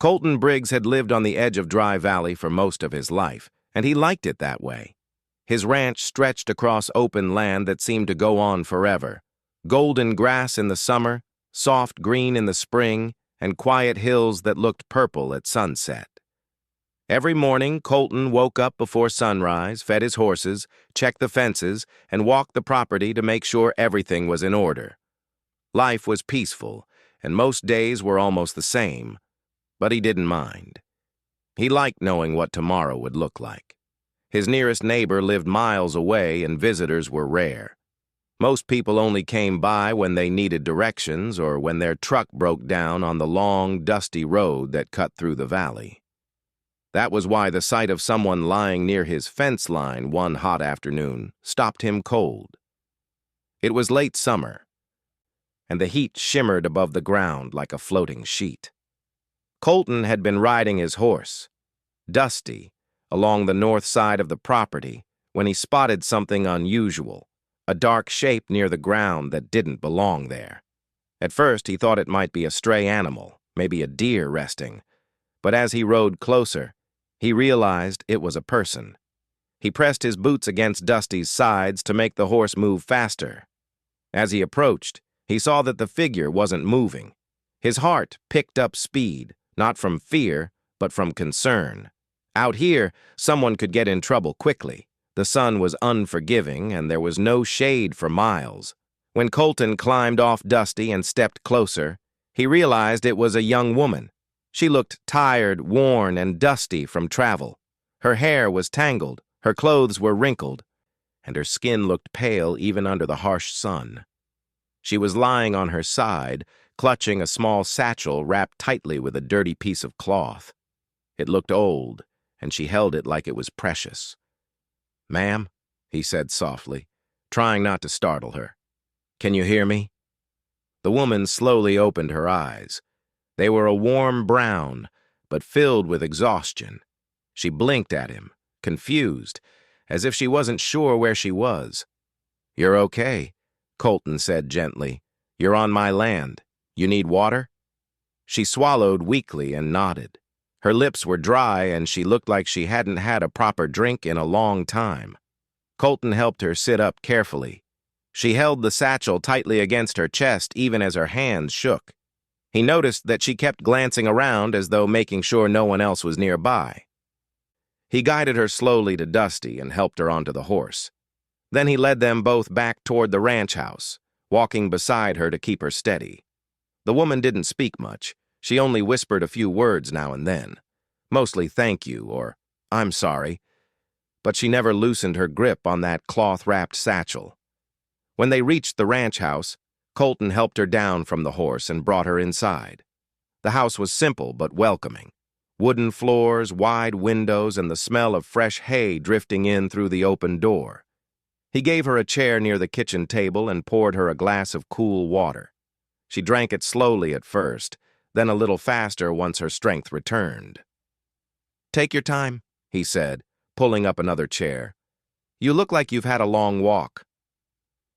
Colton Briggs had lived on the edge of Dry Valley for most of his life, and he liked it that way. His ranch stretched across open land that seemed to go on forever. Golden grass in the summer, soft green in the spring, and quiet hills that looked purple at sunset. Every morning, Colton woke up before sunrise, fed his horses, checked the fences, and walked the property to make sure everything was in order. Life was peaceful, and most days were almost the same, but he didn't mind. He liked knowing what tomorrow would look like. His nearest neighbor lived miles away, and visitors were rare. Most people only came by when they needed directions or when their truck broke down on the long, dusty road that cut through the valley. That was why the sight of someone lying near his fence line one hot afternoon stopped him cold. It was late summer, and the heat shimmered above the ground like a floating sheet. Colton had been riding his horse, Dusty, along the north side of the property when he spotted something unusual, a dark shape near the ground that didn't belong there. At first, he thought it might be a stray animal, maybe a deer resting, but as he rode closer, he realized it was a person. He pressed his boots against Dusty's sides to make the horse move faster. As he approached, he saw that the figure wasn't moving. His heart picked up speed, not from fear, but from concern. Out here, someone could get in trouble quickly. The sun was unforgiving, and there was no shade for miles. When Colton climbed off Dusty and stepped closer, he realized it was a young woman. She looked tired, worn, and dusty from travel. Her hair was tangled, her clothes were wrinkled, and her skin looked pale even under the harsh sun. She was lying on her side, clutching a small satchel wrapped tightly with a dirty piece of cloth. It looked old, and she held it like it was precious. "Ma'am," he said softly, trying not to startle her. "Can you hear me?" The woman slowly opened her eyes. They were a warm brown, but filled with exhaustion. She blinked at him, confused, as if she wasn't sure where she was. "You're okay," Colton said gently. "You're on my land. You need water?" She swallowed weakly and nodded. Her lips were dry, and she looked like she hadn't had a proper drink in a long time. Colton helped her sit up carefully. She held the satchel tightly against her chest even as her hands shook. He noticed that she kept glancing around as though making sure no one else was nearby. He guided her slowly to Dusty and helped her onto the horse. Then he led them both back toward the ranch house, walking beside her to keep her steady. The woman didn't speak much. She only whispered a few words now and then, mostly thank you or I'm sorry, but she never loosened her grip on that cloth-wrapped satchel. When they reached the ranch house, Colton helped her down from the horse and brought her inside. The house was simple but welcoming. Wooden floors, wide windows, and the smell of fresh hay drifting in through the open door. He gave her a chair near the kitchen table and poured her a glass of cool water. She drank it slowly at first, then a little faster once her strength returned. "Take your time," he said, pulling up another chair. "You look like you've had a long walk."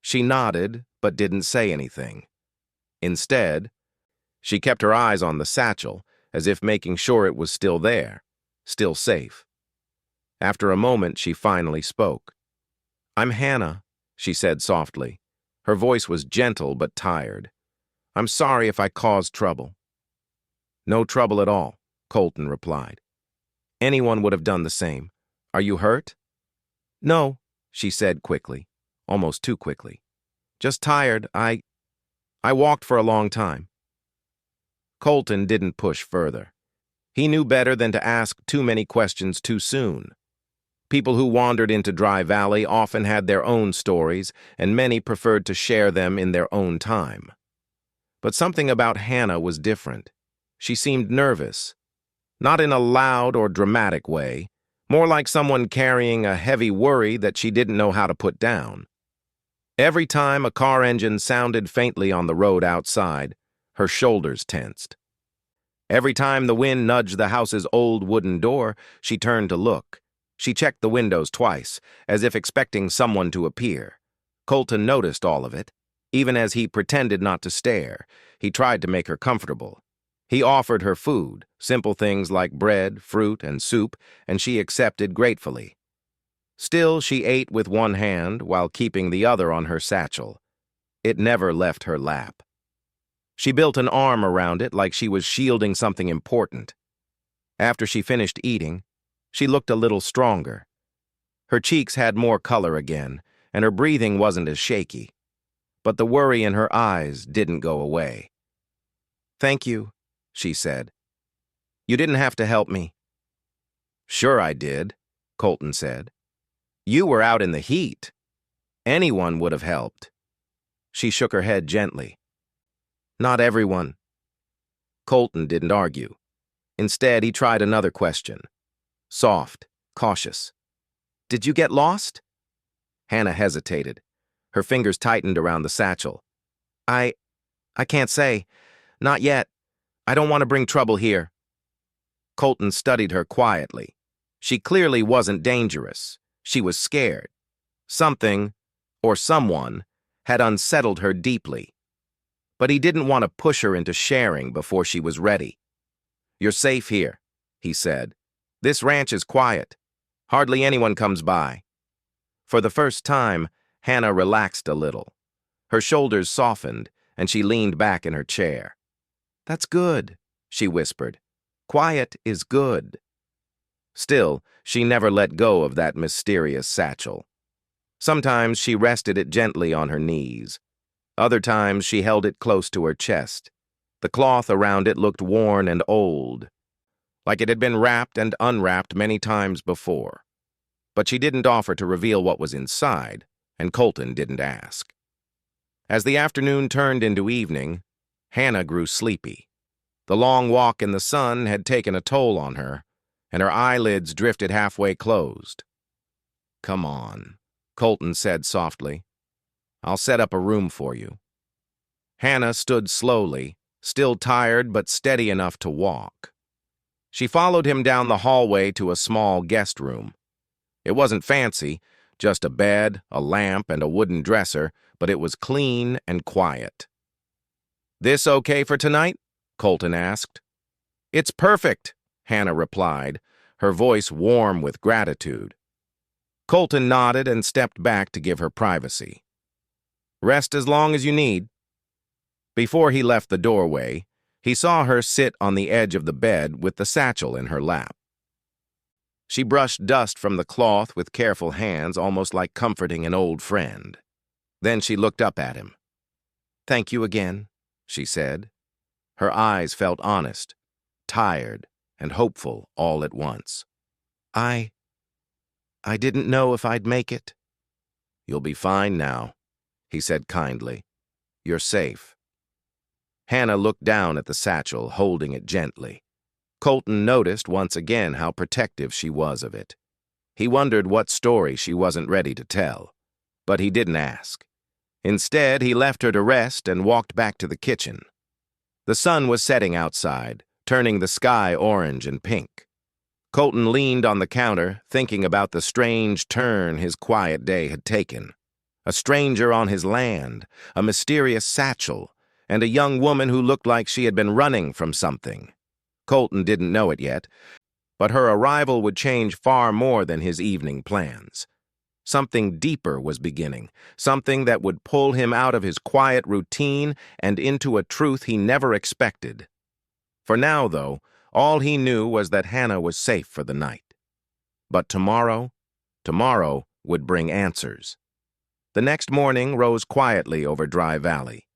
She nodded, but didn't say anything. Instead, she kept her eyes on the satchel, as if making sure it was still there, still safe. After a moment, she finally spoke. "I'm Hannah," she said softly. Her voice was gentle but tired. "I'm sorry if I caused trouble." "No trouble at all," Colton replied. "Anyone would have done the same. Are you hurt?" "No," she said quickly, almost too quickly. "Just tired. I walked for a long time." Colton didn't push further. He knew better than to ask too many questions too soon. People who wandered into Dry Valley often had their own stories, and many preferred to share them in their own time. But something about Hannah was different. She seemed nervous, not in a loud or dramatic way, more like someone carrying a heavy worry that she didn't know how to put down. Every time a car engine sounded faintly on the road outside, her shoulders tensed. Every time the wind nudged the house's old wooden door, she turned to look. She checked the windows twice, as if expecting someone to appear. Colton noticed all of it. Even as he pretended not to stare, he tried to make her comfortable. He offered her food, simple things like bread, fruit, and soup, and she accepted gratefully. Still, she ate with one hand while keeping the other on her satchel. It never left her lap. She built an arm around it like she was shielding something important. After she finished eating, she looked a little stronger. Her cheeks had more color again, and her breathing wasn't as shaky. But the worry in her eyes didn't go away. "Thank you," she said. "You didn't have to help me." "Sure I did," Colton said. "You were out in the heat. Anyone would have helped." She shook her head gently. "Not everyone." Colton didn't argue. Instead, he tried another question. Soft, cautious. "Did you get lost?" Hannah hesitated. Her fingers tightened around the satchel. I can't say. Not yet. I don't want to bring trouble here." Colton studied her quietly. She clearly wasn't dangerous. She was scared. Something, or someone, had unsettled her deeply. But he didn't want to push her into sharing before she was ready. "You're safe here," he said. "This ranch is quiet. Hardly anyone comes by." For the first time, Hannah relaxed a little. Her shoulders softened, and she leaned back in her chair. "That's good," she whispered. "Quiet is good." Still, she never let go of that mysterious satchel. Sometimes she rested it gently on her knees. Other times she held it close to her chest. The cloth around it looked worn and old, like it had been wrapped and unwrapped many times before. But she didn't offer to reveal what was inside, and Colton didn't ask. As the afternoon turned into evening, Hannah grew sleepy. The long walk in the sun had taken a toll on her, and her eyelids drifted halfway closed. "Come on," Colton said softly. "I'll set up a room for you." Hannah stood slowly, still tired but steady enough to walk. She followed him down the hallway to a small guest room. It wasn't fancy, just a bed, a lamp, and a wooden dresser, but it was clean and quiet. "This okay for tonight?" Colton asked. "It's perfect," Hannah replied, her voice warm with gratitude. Colton nodded and stepped back to give her privacy. "Rest as long as you need." Before he left the doorway, he saw her sit on the edge of the bed with the satchel in her lap. She brushed dust from the cloth with careful hands, almost like comforting an old friend. Then she looked up at him. "Thank you again," she said. Her eyes felt honest, tired, and hopeful all at once. I didn't know if I'd make it." "You'll be fine now," he said kindly. "You're safe." Hannah looked down at the satchel, holding it gently. Colton noticed once again how protective she was of it. He wondered what story she wasn't ready to tell, but he didn't ask. Instead, he left her to rest and walked back to the kitchen. The sun was setting outside, turning the sky orange and pink. Colton leaned on the counter, thinking about the strange turn his quiet day had taken. A stranger on his land, a mysterious satchel, and a young woman who looked like she had been running from something. Colton didn't know it yet, but her arrival would change far more than his evening plans. Something deeper was beginning, something that would pull him out of his quiet routine and into a truth he never expected. For now, though, all he knew was that Hannah was safe for the night. But tomorrow would bring answers. The next morning rose quietly over Dry Valley.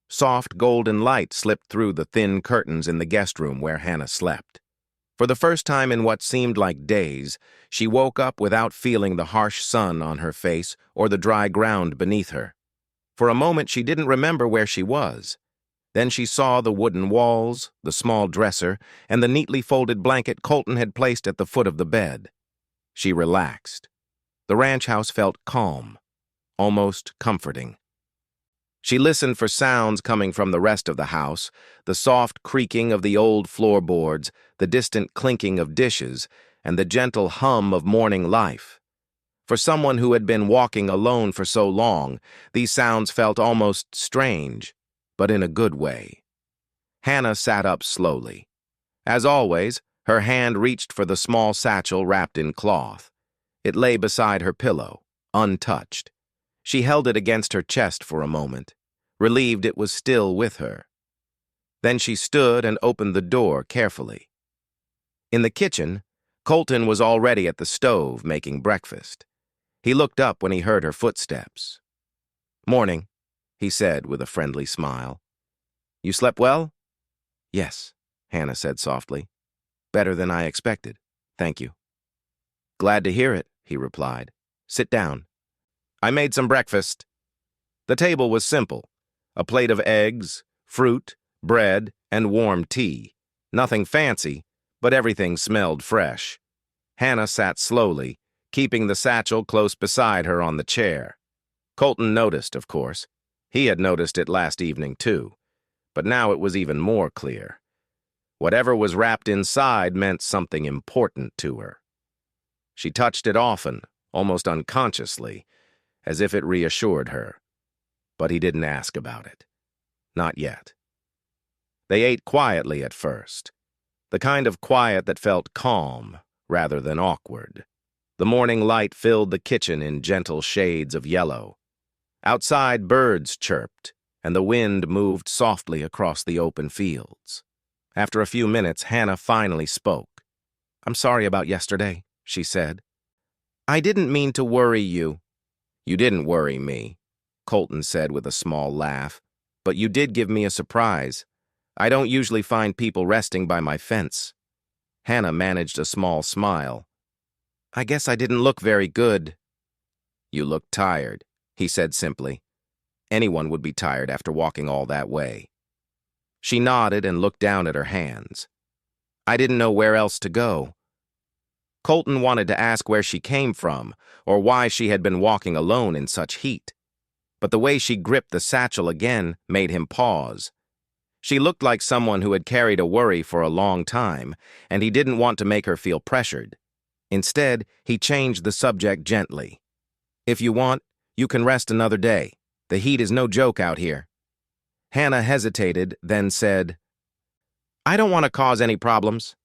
Soft golden light slipped through the thin curtains in the guest room where Hannah slept. For the first time in what seemed like days, she woke up without feeling the harsh sun on her face or the dry ground beneath her. For a moment she didn't remember where she was. Then she saw the wooden walls, the small dresser, and the neatly folded blanket Colton had placed at the foot of the bed. She relaxed. The ranch house felt calm, almost comforting. She listened for sounds coming from the rest of the house, the soft creaking of the old floorboards, the distant clinking of dishes, and the gentle hum of morning life. For someone who had been walking alone for so long, these sounds felt almost strange, but in a good way. Hannah sat up slowly. As always, her hand reached for the small satchel wrapped in cloth. It lay beside her pillow, untouched. She held it against her chest for a moment, relieved it was still with her. Then she stood and opened the door carefully. In the kitchen, Colton was already at the stove making breakfast. He looked up when he heard her footsteps. "Morning," he said with a friendly smile. "You slept well?" "Yes," Hannah said softly. "Better than I expected. Thank you." "Glad to hear it," he replied. "Sit down." "I made some breakfast." The table was simple: a plate of eggs, fruit, bread, and warm tea. Nothing fancy, but everything smelled fresh. Hannah sat slowly, keeping the satchel close beside her on the chair. Colton noticed, of course. He had noticed it last evening, too. But now it was even more clear. Whatever was wrapped inside meant something important to her. She touched it often, almost unconsciously, as if it reassured her. But he didn't ask about it. Not yet. They ate quietly at first. The kind of quiet that felt calm rather than awkward. The morning light filled the kitchen in gentle shades of yellow. Outside, birds chirped, and the wind moved softly across the open fields. After a few minutes, Hannah finally spoke. "I'm sorry about yesterday," she said. "I didn't mean to worry you." "You didn't worry me," Colton said with a small laugh. "But you did give me a surprise. I don't usually find people resting by my fence." Hannah managed a small smile. "I guess I didn't look very good." "You looked tired," he said simply. Anyone would be tired after walking all that way. She nodded and looked down at her hands. "I didn't know where else to go." Colton wanted to ask where she came from, or why she had been walking alone in such heat. But the way she gripped the satchel again made him pause. She looked like someone who had carried a worry for a long time, and he didn't want to make her feel pressured. Instead, he changed the subject gently. "If you want, you can rest another day. The heat is no joke out here." Hannah hesitated, then said, "I don't want to cause any problems."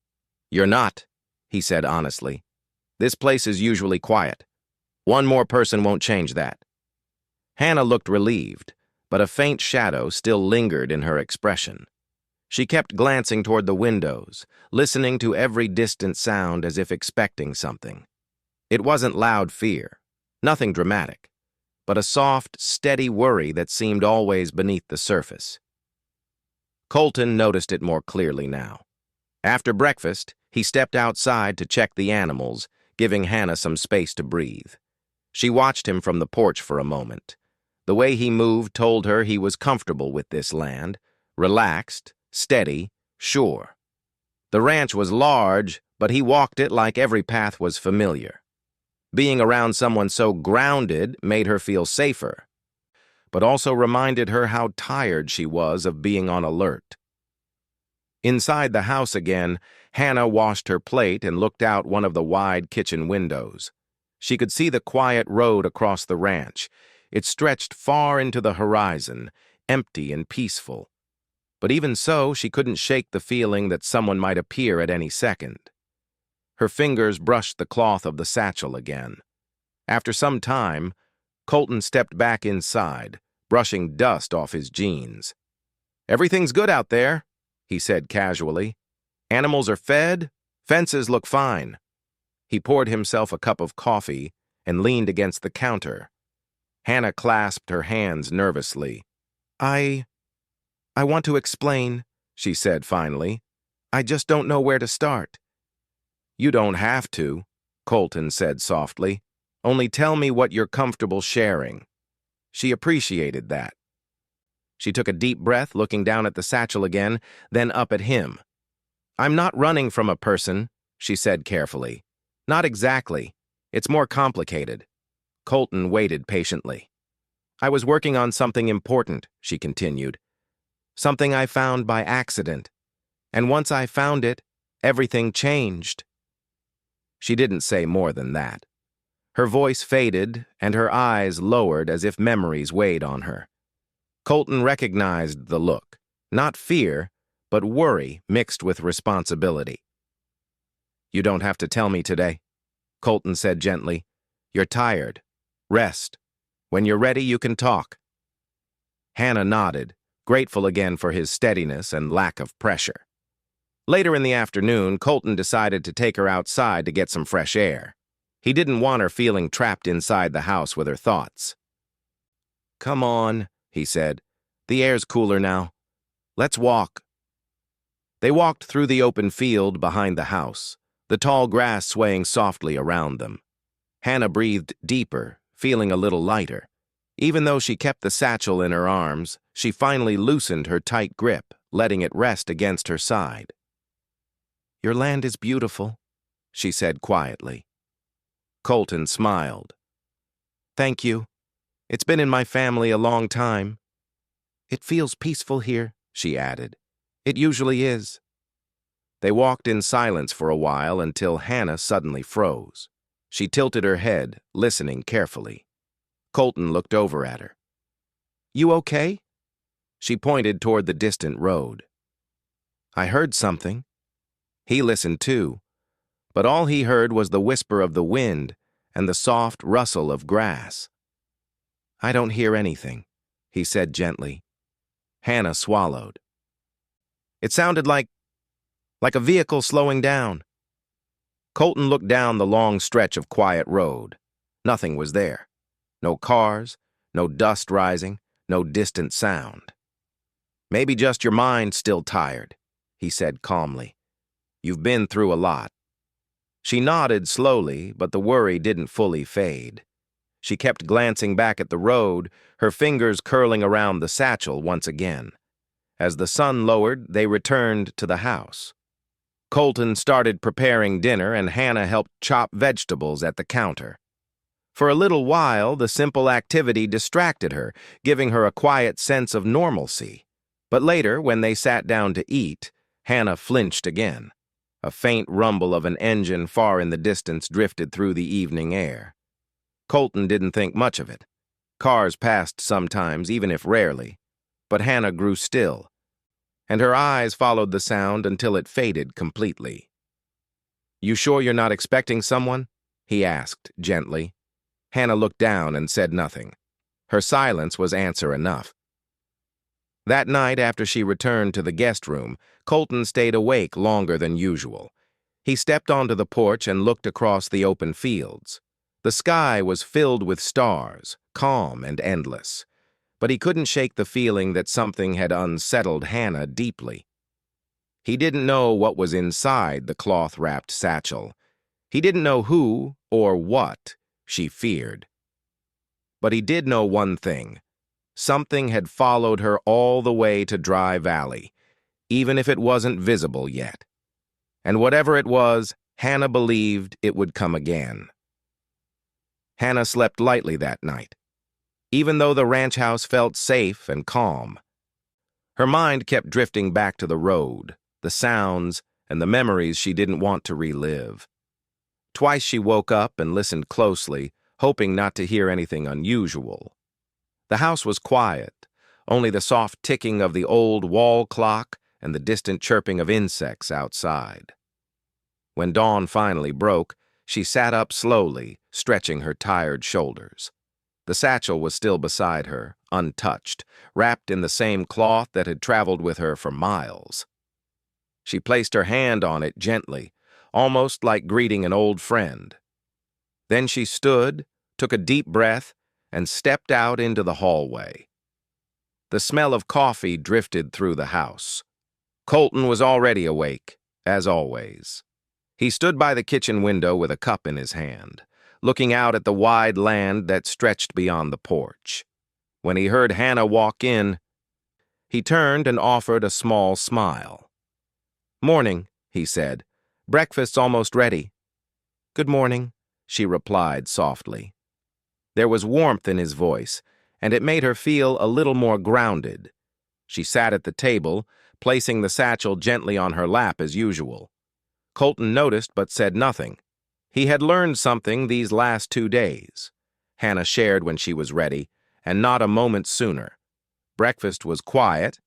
"You're not," he said honestly. "This place is usually quiet. One more person won't change that." Hannah looked relieved, but a faint shadow still lingered in her expression. She kept glancing toward the windows, listening to every distant sound as if expecting something. It wasn't loud fear, nothing dramatic, but a soft, steady worry that seemed always beneath the surface. Colton noticed it more clearly now. After breakfast, he stepped outside to check the animals, giving Hannah some space to breathe. She watched him from the porch for a moment. The way he moved told her he was comfortable with this land, relaxed, steady, sure. The ranch was large, but he walked it like every path was familiar. Being around someone so grounded made her feel safer, but also reminded her how tired she was of being on alert. Inside the house again, Hannah washed her plate and looked out one of the wide kitchen windows. She could see the quiet road across the ranch. It stretched far into the horizon, empty and peaceful. But even so, she couldn't shake the feeling that someone might appear at any second. Her fingers brushed the cloth of the satchel again. After some time, Colton stepped back inside, brushing dust off his jeans. "Everything's good out there," he said casually. "Animals are fed, fences look fine." He poured himself a cup of coffee and leaned against the counter. Hannah clasped her hands nervously. I want to explain," she said finally. "I just don't know where to start." "You don't have to," Colton said softly. "Only tell me what you're comfortable sharing." She appreciated that. She took a deep breath, looking down at the satchel again, then up at him. "I'm not running from a person," she said carefully. "Not exactly. It's more complicated." Colton waited patiently. "I was working on something important," she continued. "Something I found by accident. And once I found it, everything changed." She didn't say more than that. Her voice faded, and her eyes lowered as if memories weighed on her. Colton recognized the look, not fear, but worry mixed with responsibility. "You don't have to tell me today," Colton said gently. "You're tired. Rest. When you're ready, you can talk." Hannah nodded, grateful again for his steadiness and lack of pressure. Later in the afternoon, Colton decided to take her outside to get some fresh air. He didn't want her feeling trapped inside the house with her thoughts. "Come on," he said. "The air's cooler now. Let's walk." They walked through the open field behind the house, the tall grass swaying softly around them. Hannah breathed deeper, feeling a little lighter. Even though she kept the satchel in her arms, she finally loosened her tight grip, letting it rest against her side. "Your land is beautiful," she said quietly. Colton smiled. "Thank you. It's been in my family a long time." "It feels peaceful here," she added. "It usually is." They walked in silence for a while until Hannah suddenly froze. She tilted her head, listening carefully. Colton looked over at her. "You okay?" She pointed toward the distant road. "I heard something." He listened too, but all he heard was the whisper of the wind and the soft rustle of grass. "I don't hear anything," he said gently. Hannah swallowed. "It sounded like a vehicle slowing down." Colton looked down the long stretch of quiet road. Nothing was there. No cars, no dust rising, no distant sound. "Maybe just your mind still tired," he said calmly. "You've been through a lot." She nodded slowly, but the worry didn't fully fade. She kept glancing back at the road, her fingers curling around the satchel once again. As the sun lowered, they returned to the house. Colton started preparing dinner, and Hannah helped chop vegetables at the counter. For a little while, the simple activity distracted her, giving her a quiet sense of normalcy. But later, when they sat down to eat, Hannah flinched again. A faint rumble of an engine far in the distance drifted through the evening air. Colton didn't think much of it. Cars passed sometimes, even if rarely. But Hannah grew still, and her eyes followed the sound until it faded completely. "You sure you're not expecting someone?" he asked gently. Hannah looked down and said nothing. Her silence was answer enough. That night, after she returned to the guest room, Colton stayed awake longer than usual. He stepped onto the porch and looked across the open fields. The sky was filled with stars, calm and endless. But he couldn't shake the feeling that something had unsettled Hannah deeply. He didn't know what was inside the cloth-wrapped satchel. He didn't know who or what she feared. But he did know one thing. Something had followed her all the way to Dry Valley, even if it wasn't visible yet. And whatever it was, Hannah believed it would come again. Hannah slept lightly that night, even though the ranch house felt safe and calm. Her mind kept drifting back to the road, the sounds, and the memories she didn't want to relive. Twice she woke up and listened closely, hoping not to hear anything unusual. The house was quiet, only the soft ticking of the old wall clock and the distant chirping of insects outside. When dawn finally broke, she sat up slowly, stretching her tired shoulders. The satchel was still beside her, untouched, wrapped in the same cloth that had traveled with her for miles. She placed her hand on it gently, almost like greeting an old friend. Then she stood, took a deep breath, and stepped out into the hallway. The smell of coffee drifted through the house. Colton was already awake, as always. He stood by the kitchen window with a cup in his hand, looking out at the wide land that stretched beyond the porch. When he heard Hannah walk in, he turned and offered a small smile. "Morning," he said. "Breakfast's almost ready." "Good morning," she replied softly. There was warmth in his voice, and it made her feel a little more grounded. She sat at the table, placing the satchel gently on her lap as usual. Colton noticed but said nothing. He had learned something these last 2 days. Hannah shared when she was ready, and not a moment sooner. Breakfast was quiet,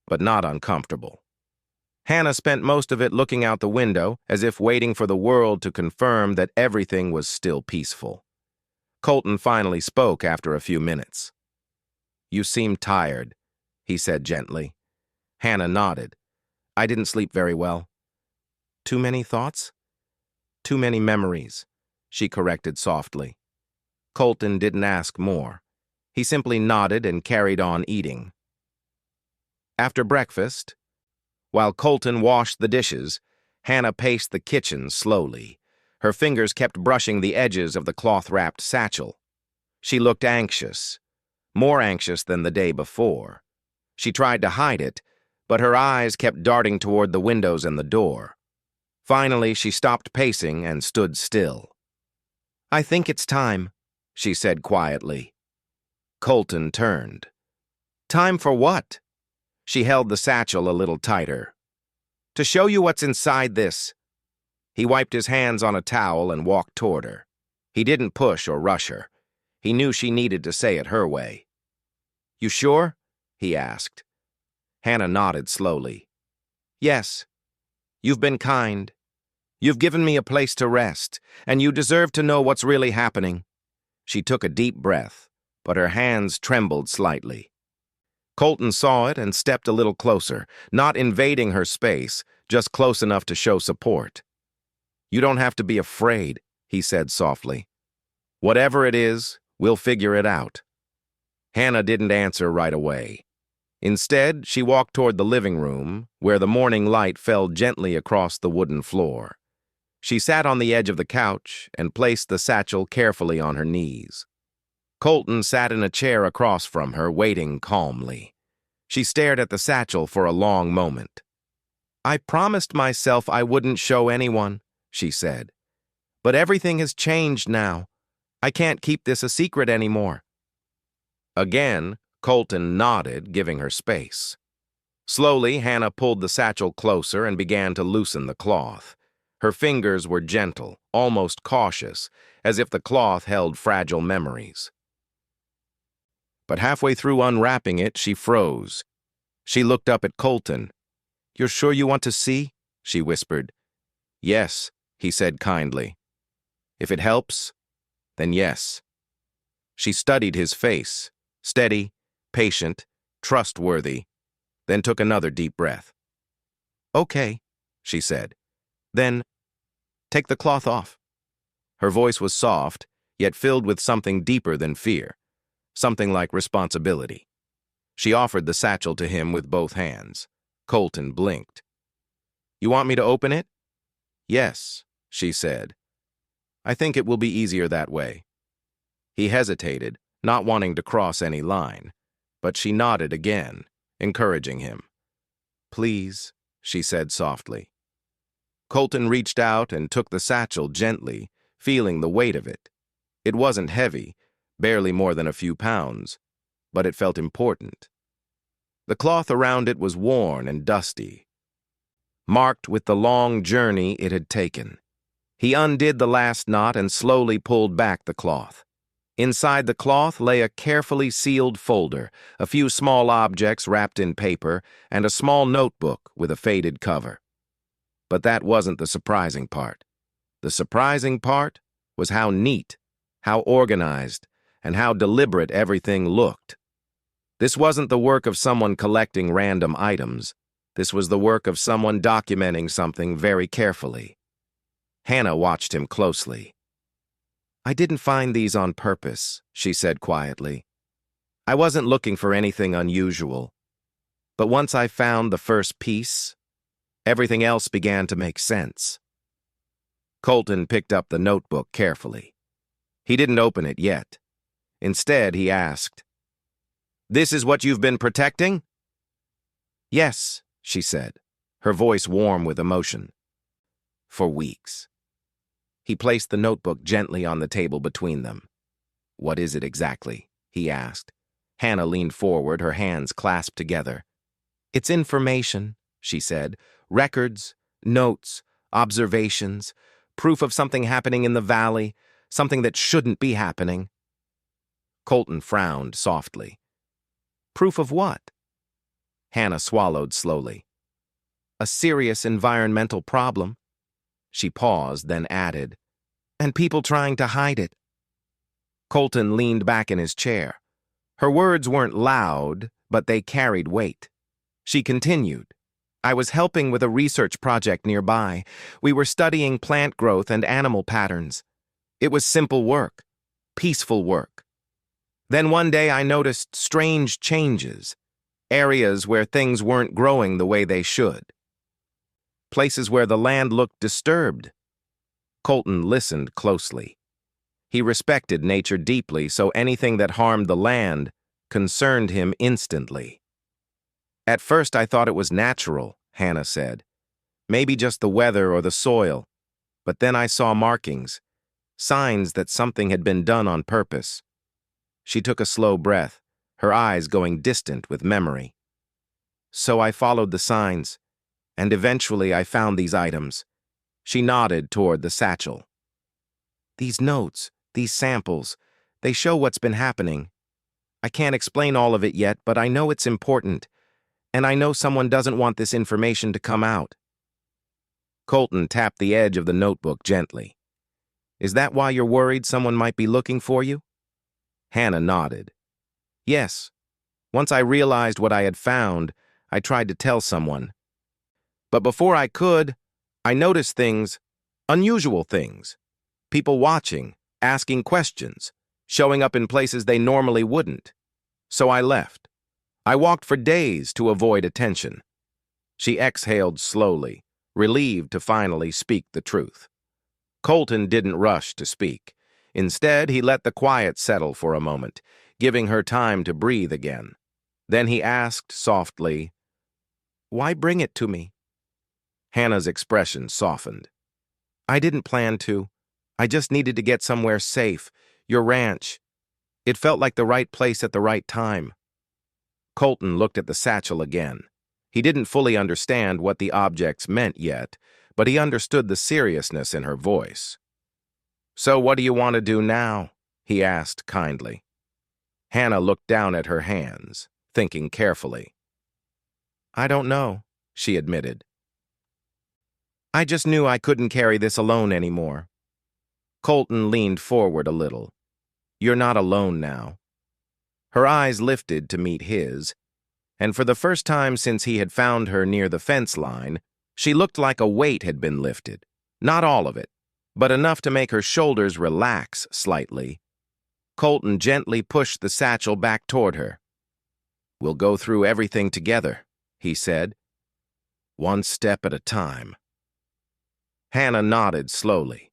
but not uncomfortable. Hannah spent most of it looking out the window, as if waiting for the world to confirm that everything was still peaceful. Colton finally spoke after a few minutes. "You seem tired," he said gently. Hannah nodded. "I didn't sleep very well." "Too many thoughts?" "Too many memories," she corrected softly. Colton didn't ask more. He simply nodded and carried on eating. After breakfast, while Colton washed the dishes, Hannah paced the kitchen slowly. Her fingers kept brushing the edges of the cloth-wrapped satchel. She looked anxious, more anxious than the day before. She tried to hide it, but her eyes kept darting toward the windows and the door. Finally, she stopped pacing and stood still. "I think it's time," she said quietly. Colton turned. "Time for what?" She held the satchel a little tighter. "To show you what's inside this." He wiped his hands on a towel and walked toward her. He didn't push or rush her. He knew she needed to say it her way. "You sure?" he asked. Hannah nodded slowly. "Yes. You've been kind. You've given me a place to rest, and you deserve to know what's really happening." She took a deep breath, but her hands trembled slightly. Colton saw it and stepped a little closer, not invading her space, just close enough to show support. "You don't have to be afraid," he said softly. "Whatever it is, we'll figure it out." Hannah didn't answer right away. Instead, she walked toward the living room, where the morning light fell gently across the wooden floor. She sat on the edge of the couch and placed the satchel carefully on her knees. Colton sat in a chair across from her, waiting calmly. She stared at the satchel for a long moment. "I promised myself I wouldn't show anyone," she said. "But everything has changed now. I can't keep this a secret anymore." Again, Colton nodded, giving her space. Slowly, Hannah pulled the satchel closer and began to loosen the cloth. Her fingers were gentle, almost cautious, as if the cloth held fragile memories. But halfway through unwrapping it, she froze. She looked up at Colton. "You're sure you want to see?" she whispered. "Yes," he said kindly. "If it helps, then yes." She studied his face, steady, patient, trustworthy, then took another deep breath. "Okay," she said. "Then, take the cloth off." Her voice was soft, yet filled with something deeper than fear, something like responsibility. She offered the satchel to him with both hands. Colton blinked. "You want me to open it?" "Yes," she said. "I think it will be easier that way." He hesitated, not wanting to cross any line, but she nodded again, encouraging him. "Please," she said softly. Colton reached out and took the satchel gently, feeling the weight of it. It wasn't heavy, barely more than a few pounds, but it felt important. The cloth around it was worn and dusty, marked with the long journey it had taken. He undid the last knot and slowly pulled back the cloth. Inside the cloth lay a carefully sealed folder, a few small objects wrapped in paper, and a small notebook with a faded cover. But that wasn't the surprising part. The surprising part was how neat, how organized, and how deliberate everything looked. This wasn't the work of someone collecting random items. This was the work of someone documenting something very carefully. Hannah watched him closely. "I didn't find these on purpose," she said quietly. "I wasn't looking for anything unusual. But once I found the first piece, everything else began to make sense." Colton picked up the notebook carefully. He didn't open it yet. Instead, he asked, "This is what you've been protecting?" "Yes," she said, her voice warm with emotion. "For weeks." He placed the notebook gently on the table between them. "What is it exactly?" he asked. Hannah leaned forward, her hands clasped together. "It's information," she said. "Records, notes, observations, proof of something happening in the valley, something that shouldn't be happening." Colton frowned softly. "Proof of what?" Hannah swallowed slowly. a serious environmental problem. She paused, then added, and people trying to hide it. Colton leaned back in his chair. Her words weren't loud, but they carried weight. She continued, I was helping with a research project nearby. We were studying plant growth and animal patterns. It was simple work, peaceful work. Then one day I noticed strange changes, areas where things weren't growing the way they should. Places where the land looked disturbed. Colton listened closely. He respected nature deeply, so anything that harmed the land concerned him instantly. At first I thought it was natural, Hannah said. Maybe just the weather or the soil. But then I saw markings, signs that something had been done on purpose. She took a slow breath, her eyes going distant with memory. So I followed the signs, and eventually I found these items. She nodded toward the satchel. These notes, these samples, they show what's been happening. I can't explain all of it yet, but I know it's important, and I know someone doesn't want this information to come out. Colton tapped the edge of the notebook gently. Is that why you're worried someone might be looking for you? Hannah nodded. Yes. Once I realized what I had found, I tried to tell someone. But before I could, I noticed things, unusual things. People watching, asking questions, showing up in places they normally wouldn't. So I left. I walked for days to avoid attention. She exhaled slowly, relieved to finally speak the truth. Colton didn't rush to speak. Instead, he let the quiet settle for a moment, giving her time to breathe again. Then he asked softly, Why bring it to me? Hannah's expression softened. I didn't plan to. I just needed to get somewhere safe, your ranch. It felt like the right place at the right time. Colton looked at the satchel again. He didn't fully understand what the objects meant yet, but he understood the seriousness in her voice. So what do you want to do now? He asked kindly. Hannah looked down at her hands, thinking carefully. I don't know, she admitted. I just knew I couldn't carry this alone anymore. Colton leaned forward a little. You're not alone now. Her eyes lifted to meet his, and for the first time since he had found her near the fence line, she looked like a weight had been lifted. Not all of it, but enough to make her shoulders relax slightly. Colton gently pushed the satchel back toward her. We'll go through everything together, he said. One step at a time. Hannah nodded slowly.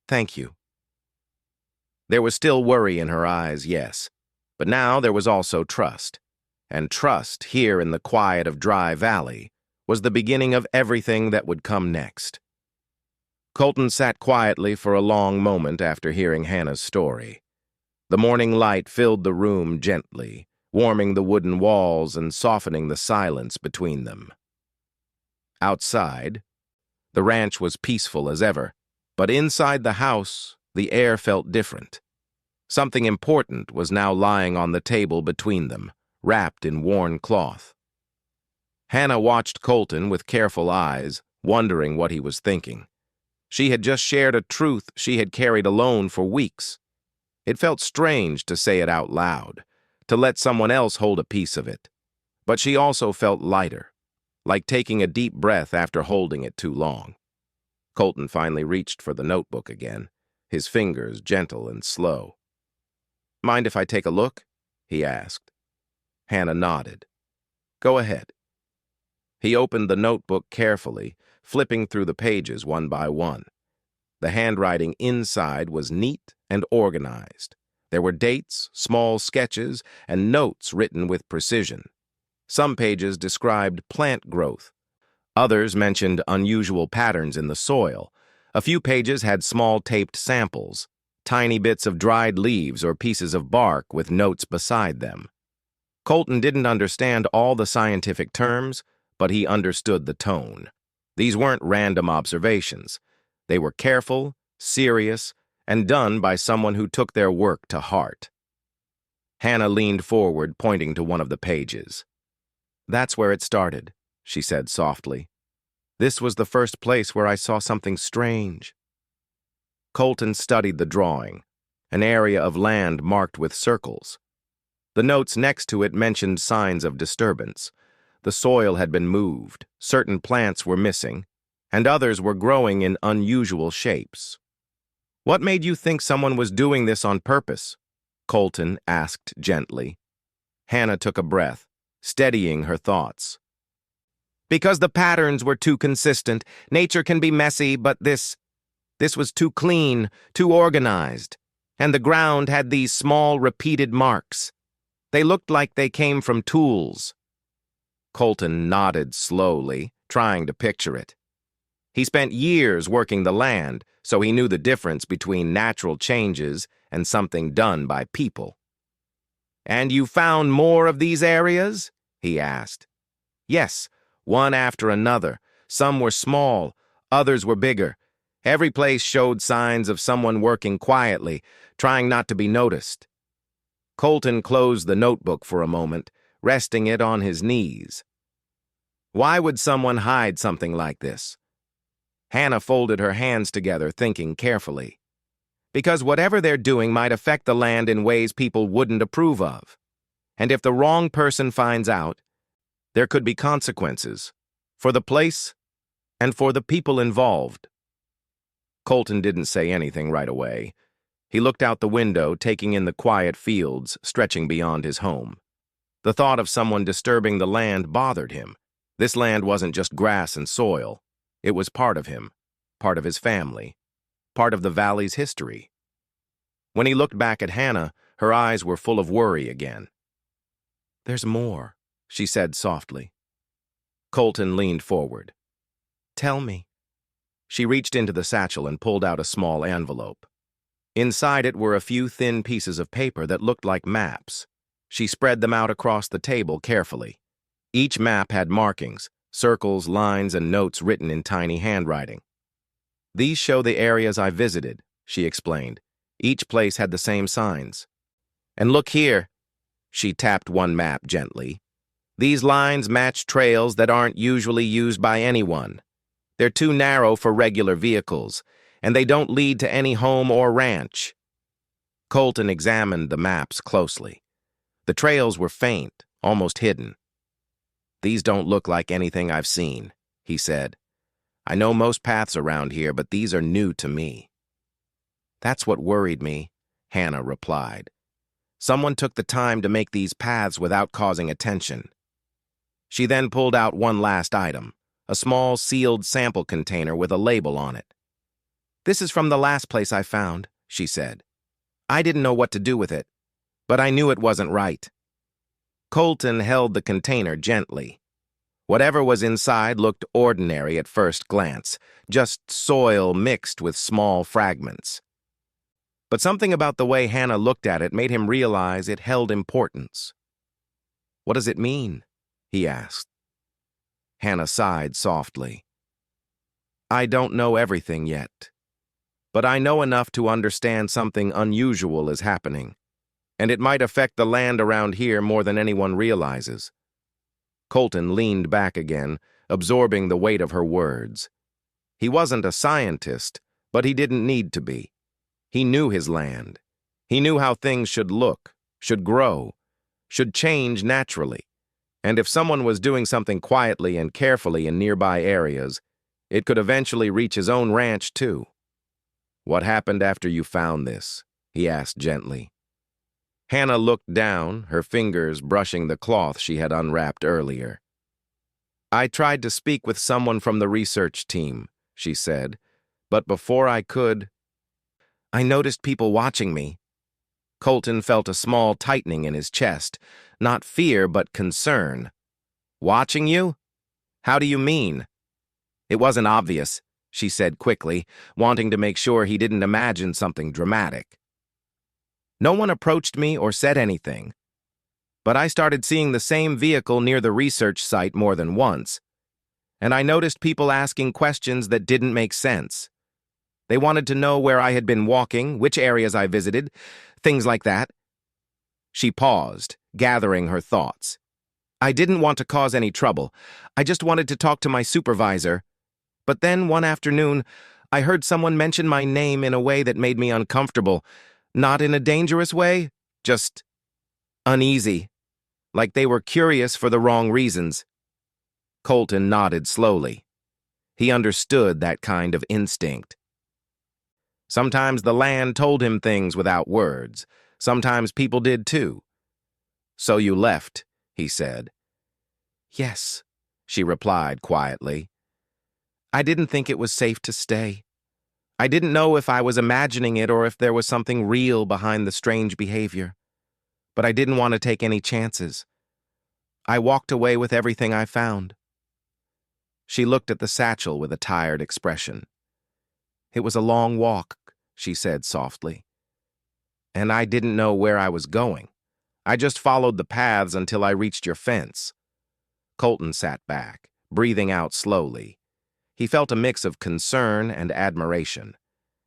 Thank you. There was still worry in her eyes, yes, but now there was also trust. And trust, here in the quiet of Dry Valley, was the beginning of everything that would come next. Colton sat quietly for a long moment after hearing Hannah's story. The morning light filled the room gently, warming the wooden walls and softening the silence between them. Outside, the ranch was peaceful as ever, but inside the house, the air felt different. Something important was now lying on the table between them, wrapped in worn cloth. Hannah watched Colton with careful eyes, wondering what he was thinking. She had just shared a truth she had carried alone for weeks. It felt strange to say it out loud, to let someone else hold a piece of it. But she also felt lighter, like taking a deep breath after holding it too long. Colton finally reached for the notebook again, his fingers gentle and slow. Mind if I take a look? He asked. Hannah nodded. Go ahead. He opened the notebook carefully, flipping through the pages one by one. The handwriting inside was neat and organized. There were dates, small sketches, and notes written with precision. Some pages described plant growth. Others mentioned unusual patterns in the soil. A few pages had small taped samples, tiny bits of dried leaves or pieces of bark with notes beside them. Colton didn't understand all the scientific terms, but he understood the tone. These weren't random observations. They were careful, serious, and done by someone who took their work to heart. Hannah leaned forward, pointing to one of the pages. That's where it started. she said softly. This was the first place where I saw something strange. Colton studied the drawing, an area of land marked with circles. The notes next to it mentioned signs of disturbance. The soil had been moved, certain plants were missing, and others were growing in unusual shapes. What made you think someone was doing this on purpose? Colton asked gently. Hannah took a breath, steadying her thoughts. Because the patterns were too consistent. Nature can be messy, but this was too clean, too organized. And the ground had these small, repeated marks. They looked like they came from tools. Colton nodded slowly, trying to picture it. He spent years working the land, so he knew the difference between natural changes and something done by people. And you found more of these areas? He asked. Yes, one after another. Some were small, others were bigger. Every place showed signs of someone working quietly, trying not to be noticed. Colton closed the notebook for a moment, resting it on his knees. Why would someone hide something like this? Hannah folded her hands together, thinking carefully. Because whatever they're doing might affect the land in ways people wouldn't approve of. And if the wrong person finds out, there could be consequences for the place and for the people involved. Colton didn't say anything right away. He looked out the window, taking in the quiet fields stretching beyond his home. The thought of someone disturbing the land bothered him. This land wasn't just grass and soil. It was part of him, part of his family, part of the valley's history. When he looked back at Hannah, her eyes were full of worry again. There's more, she said softly. Colton leaned forward. Tell me. She reached into the satchel and pulled out a small envelope. Inside it were a few thin pieces of paper that looked like maps. She spread them out across the table carefully. Each map had markings, circles, lines, and notes written in tiny handwriting. These show the areas I visited, she explained. Each place had the same signs. And look here. She tapped one map gently. These lines match trails that aren't usually used by anyone. They're too narrow for regular vehicles, and they don't lead to any home or ranch. Colton examined the maps closely. The trails were faint, almost hidden. These don't look like anything I've seen, he said. I know most paths around here, but these are new to me. That's what worried me, Hannah replied. Someone took the time to make these paths without causing attention. She then pulled out one last item, a small sealed sample container with a label on it. This is from the last place I found, she said. I didn't know what to do with it, but I knew it wasn't right. Colton held the container gently. Whatever was inside looked ordinary at first glance, just soil mixed with small fragments. But something about the way Hannah looked at it made him realize it held importance. What does it mean? He asked. Hannah sighed softly. I don't know everything yet, but I know enough to understand something unusual is happening, and it might affect the land around here more than anyone realizes. Colton leaned back again, absorbing the weight of her words. He wasn't a scientist, but he didn't need to be. He knew his land. He knew how things should look, should grow, should change naturally. And if someone was doing something quietly and carefully in nearby areas, it could eventually reach his own ranch too. What happened after you found this? He asked gently. Hannah looked down, her fingers brushing the cloth she had unwrapped earlier. I tried to speak with someone from the research team, she said, but before I could, I noticed people watching me. Colton felt a small tightening in his chest, not fear but concern. Watching you? How do you mean? It wasn't obvious, she said quickly, wanting to make sure he didn't imagine something dramatic. No one approached me or said anything, but I started seeing the same vehicle near the research site more than once, and I noticed people asking questions that didn't make sense. They wanted to know where I had been walking, which areas I visited, things like that. She paused, gathering her thoughts. I didn't want to cause any trouble. I just wanted to talk to my supervisor. But then one afternoon, I heard someone mention my name in a way that made me uncomfortable. Not in a dangerous way, just uneasy, like they were curious for the wrong reasons. Colton nodded slowly. He understood that kind of instinct. Sometimes the land told him things without words. Sometimes people did too. "So you left," he said. "Yes," she replied quietly. "I didn't think it was safe to stay. I didn't know if I was imagining it or if there was something real behind the strange behavior. But I didn't want to take any chances. I walked away with everything I found." She looked at the satchel with a tired expression. "It was a long walk," she said softly. "And I didn't know where I was going. I just followed the paths until I reached your fence." Colton sat back, breathing out slowly. He felt a mix of concern and admiration.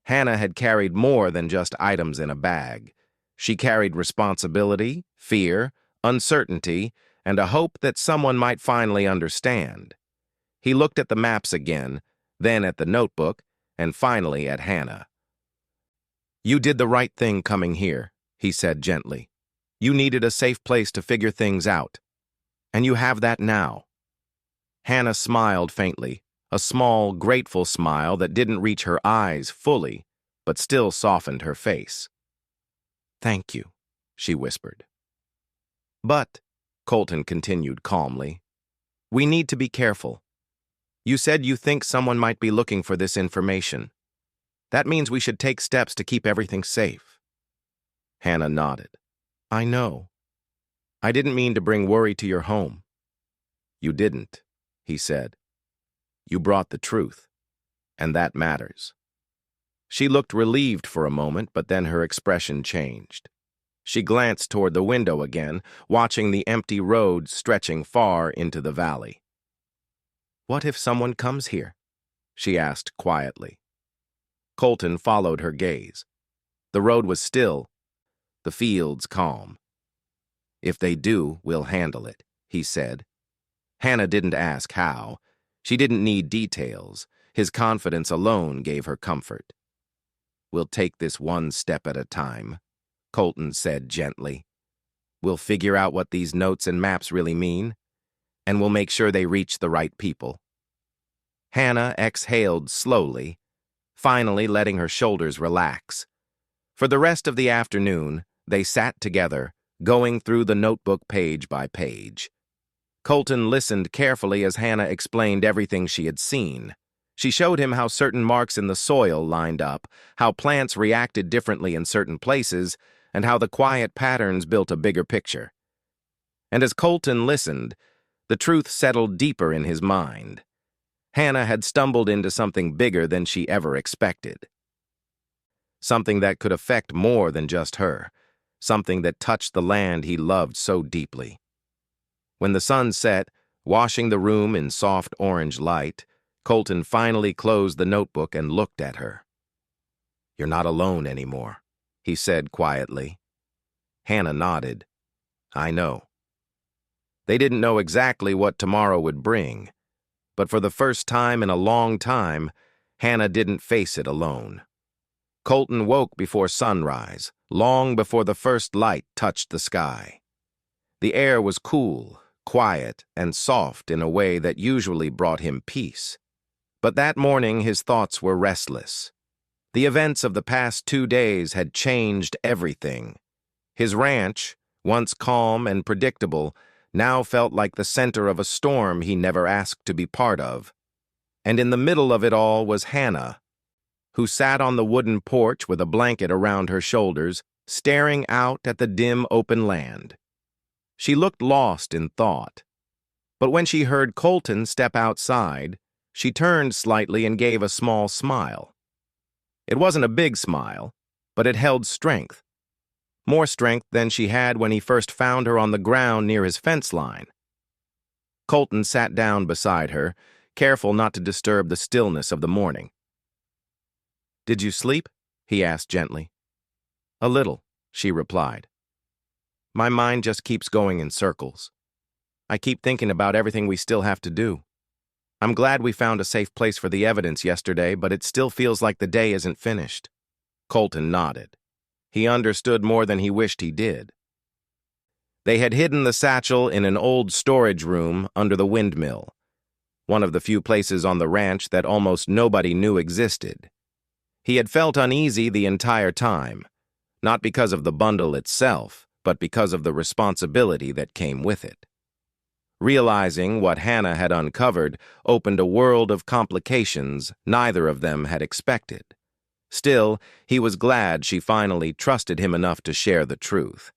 Hannah had carried more than just items in a bag. She carried responsibility, fear, uncertainty, and a hope that someone might finally understand. He looked at the maps again, then at the notebook, and finally at Hannah. "You did the right thing coming here," he said gently. "You needed a safe place to figure things out. And you have that now." Hannah smiled faintly, a small, grateful smile that didn't reach her eyes fully, but still softened her face. "Thank you," she whispered. "But," Colton continued calmly, "we need to be careful. You said you think someone might be looking for this information. That means we should take steps to keep everything safe." Hannah nodded. "I know. I didn't mean to bring worry to your home." "You didn't," he said. "You brought the truth, and that matters." She looked relieved for a moment, but then her expression changed. She glanced toward the window again, watching the empty road stretching far into the valley. "What if someone comes here?" she asked quietly. Colton followed her gaze. The road was still, the fields calm. "If they do, we'll handle it," he said. Hannah didn't ask how. She didn't need details. His confidence alone gave her comfort. "We'll take this one step at a time," Colton said gently. "We'll figure out what these notes and maps really mean, and we'll make sure they reach the right people." Hannah exhaled slowly, finally letting her shoulders relax. For the rest of the afternoon, they sat together, going through the notebook page by page. Colton listened carefully as Hannah explained everything she had seen. She showed him how certain marks in the soil lined up, how plants reacted differently in certain places, and how the quiet patterns built a bigger picture. And as Colton listened, the truth settled deeper in his mind. Hannah had stumbled into something bigger than she ever expected. Something that could affect more than just her. Something that touched the land he loved so deeply. When the sun set, washing the room in soft orange light, Colton finally closed the notebook and looked at her. "You're not alone anymore," he said quietly. Hannah nodded. "I know." They didn't know exactly what tomorrow would bring, but for the first time in a long time, Hannah didn't face it alone. Colton woke before sunrise, long before the first light touched the sky. The air was cool, quiet, and soft in a way that usually brought him peace. But that morning his thoughts were restless. The events of the past 2 days had changed everything. His ranch, once calm and predictable, now felt like the center of a storm he never asked to be part of. And in the middle of it all was Hannah, who sat on the wooden porch with a blanket around her shoulders, staring out at the dim open land. She looked lost in thought. But when she heard Colton step outside, she turned slightly and gave a small smile. It wasn't a big smile, but it held strength. More strength than she had when he first found her on the ground near his fence line. Colton sat down beside her, careful not to disturb the stillness of the morning. "Did you sleep?" he asked gently. "A little," she replied. "My mind just keeps going in circles." I keep thinking about everything we still have to do. I'm glad we found a safe place for the evidence yesterday, but it still feels like the day isn't finished. Colton nodded. He understood more than he wished he did. They had hidden the satchel in an old storage room under the windmill, one of the few places on the ranch that almost nobody knew existed. He had felt uneasy the entire time, not because of the bundle itself, but because of the responsibility that came with it. Realizing what Hannah had uncovered opened a world of complications neither of them had expected. Still, he was glad she finally trusted him enough to share the truth.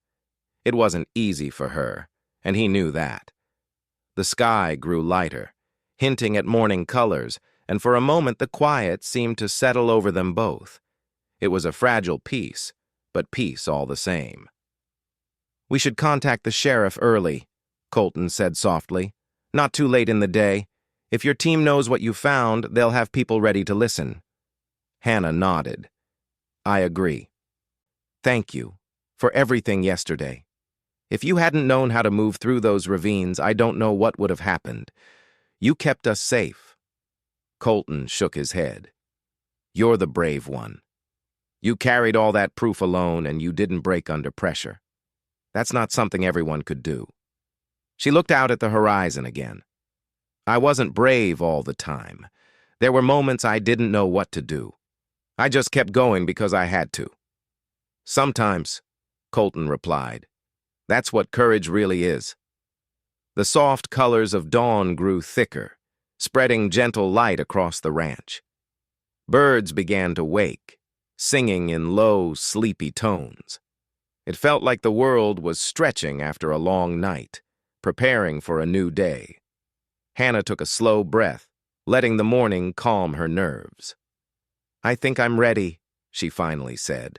It wasn't easy for her, and he knew that. The sky grew lighter, hinting at morning colors, and for a moment the quiet seemed to settle over them both. It was a fragile peace, but peace all the same. "We should contact the sheriff early," Colton said softly. "Not too late in the day. If your team knows what you found, they'll have people ready to listen." Hannah nodded. "I agree. Thank you for everything yesterday. If you hadn't known how to move through those ravines, I don't know what would have happened. You kept us safe." Colton shook his head. "You're the brave one. You carried all that proof alone, and you didn't break under pressure. That's not something everyone could do." She looked out at the horizon again. "I wasn't brave all the time. There were moments I didn't know what to do. I just kept going because I had to." "Sometimes," Colton replied. "That's what courage really is." The soft colors of dawn grew thicker, spreading gentle light across the ranch. Birds began to wake, singing in low, sleepy tones. It felt like the world was stretching after a long night, preparing for a new day. Hannah took a slow breath, letting the morning calm her nerves. "I think I'm ready," she finally said.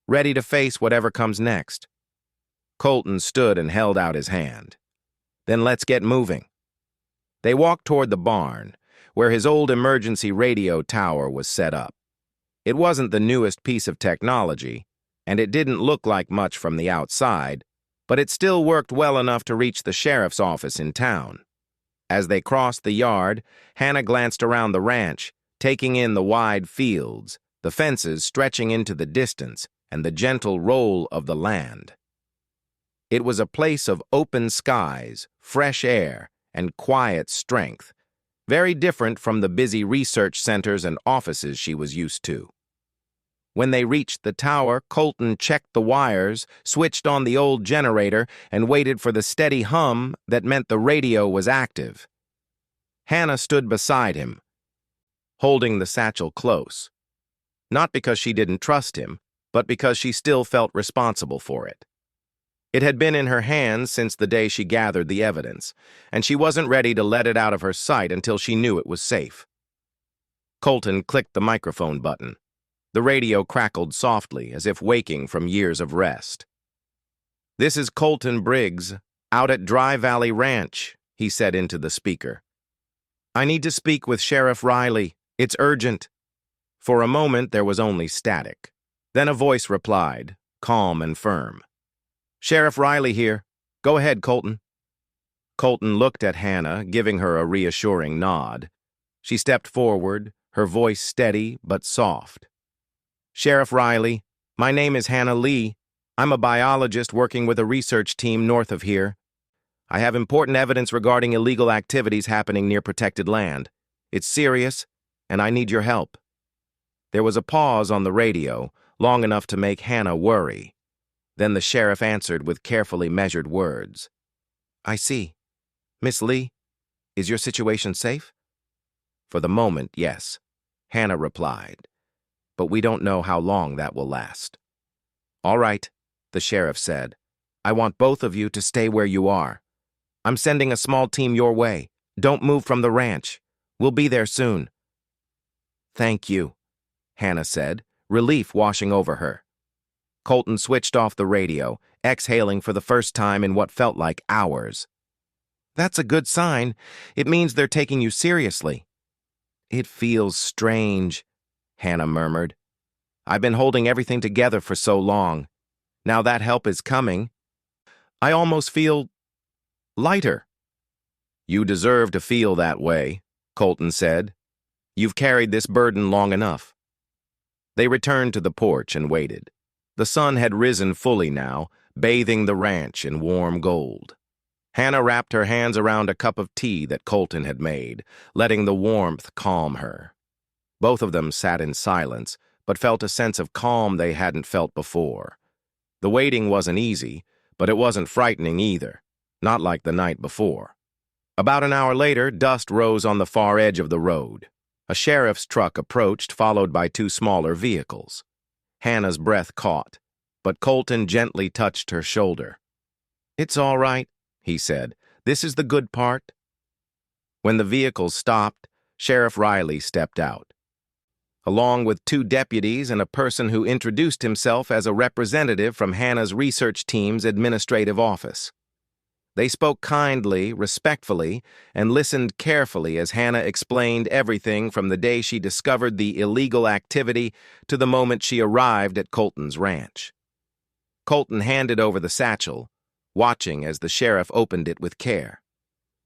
"Ready to face whatever comes next." Colton stood and held out his hand. "Then let's get moving." They walked toward the barn, where his old emergency radio tower was set up. It wasn't the newest piece of technology, and it didn't look like much from the outside, but it still worked well enough to reach the sheriff's office in town. As they crossed the yard, Hannah glanced around the ranch, taking in the wide fields, the fences stretching into the distance, and the gentle roll of the land. It was a place of open skies, fresh air, and quiet strength, very different from the busy research centers and offices she was used to. When they reached the tower, Colton checked the wires, switched on the old generator, and waited for the steady hum that meant the radio was active. Hannah stood beside him, holding the satchel close. Not because she didn't trust him, but because she still felt responsible for it. It had been in her hands since the day she gathered the evidence, and she wasn't ready to let it out of her sight until she knew it was safe. Colton clicked the microphone button. The radio crackled softly, as if waking from years of rest. "This is Colton Briggs, out at Dry Valley Ranch," he said into the speaker. "I need to speak with Sheriff Riley. It's urgent." For a moment, there was only static. Then a voice replied, calm and firm. "Sheriff Riley here. Go ahead, Colton." Colton looked at Hannah, giving her a reassuring nod. She stepped forward, her voice steady but soft. "Sheriff Riley, my name is Hannah Lee. I'm a biologist working with a research team north of here. I have important evidence regarding illegal activities happening near protected land. It's serious, and I need your help." There was a pause on the radio, long enough to make Hannah worry. Then the sheriff answered with carefully measured words. "I see. Miss Lee, is your situation safe?" "For the moment, yes," Hannah replied. "But we don't know how long that will last." "All right," the sheriff said. "I want both of you to stay where you are. I'm sending a small team your way. Don't move from the ranch. We'll be there soon." "Thank you," Hannah said, relief washing over her. Colton switched off the radio, exhaling for the first time in what felt like hours. "That's a good sign. It means they're taking you seriously." "It feels strange," Hannah murmured. "I've been holding everything together for so long. Now that help is coming. I almost feel lighter. You deserve to feel that way, Colton said. You've carried this burden long enough. They returned to the porch and waited. The sun had risen fully now, bathing the ranch in warm gold. Hannah wrapped her hands around a cup of tea that Colton had made, letting the warmth calm her. Both of them sat in silence, but felt a sense of calm they hadn't felt before. The waiting wasn't easy, but it wasn't frightening either, not like the night before. About an hour later, dust rose on the far edge of the road. A sheriff's truck approached, followed by two smaller vehicles. Hannah's breath caught, but Colton gently touched her shoulder. "It's all right," he said. "This is the good part." When the vehicles stopped, Sheriff Riley stepped out, along with two deputies and a person who introduced himself as a representative from Hannah's research team's administrative office. They spoke kindly, respectfully, and listened carefully as Hannah explained everything from the day she discovered the illegal activity to the moment she arrived at Colton's ranch. Colton handed over the satchel, watching as the sheriff opened it with care.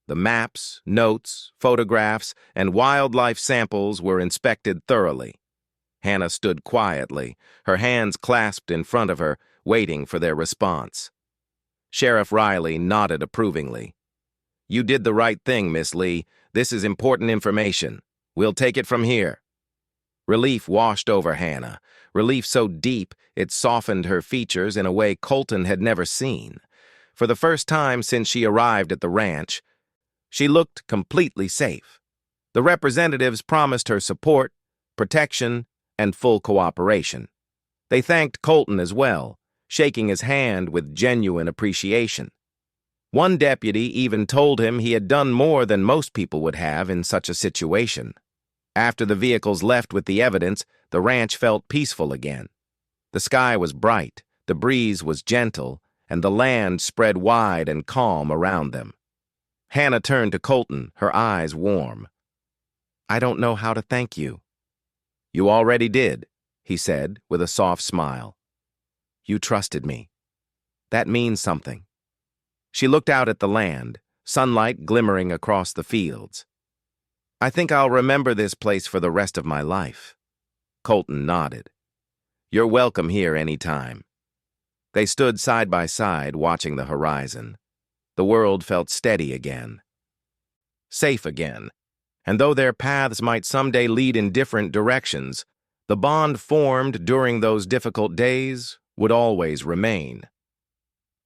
The maps, notes, photographs, and wildlife samples were inspected thoroughly. Hannah stood quietly, her hands clasped in front of her, waiting for their response. Sheriff Riley nodded approvingly. "You did the right thing, Miss Lee. This is important information. We'll take it from here." Relief washed over Hannah, relief so deep it softened her features in a way Colton had never seen. For the first time since she arrived at the ranch, she looked completely safe. The representatives promised her support, protection, and full cooperation. They thanked Colton as well, shaking his hand with genuine appreciation. One deputy even told him he had done more than most people would have in such a situation. After the vehicles left with the evidence, the ranch felt peaceful again. The sky was bright, the breeze was gentle, and the land spread wide and calm around them. Hannah turned to Colton, her eyes warm. "I don't know how to thank you." "You already did," he said with a soft smile. "You trusted me. That means something." She looked out at the land, sunlight glimmering across the fields. "I think I'll remember this place for the rest of my life." Colton nodded. "You're welcome here any time." They stood side by side, watching the horizon. The world felt steady again, safe again, and though their paths might someday lead in different directions, the bond formed during those difficult days would always remain.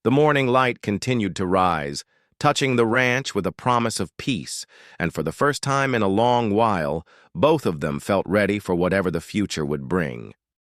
The morning light continued to rise, touching the ranch with a promise of peace, and for the first time in a long while, both of them felt ready for whatever the future would bring.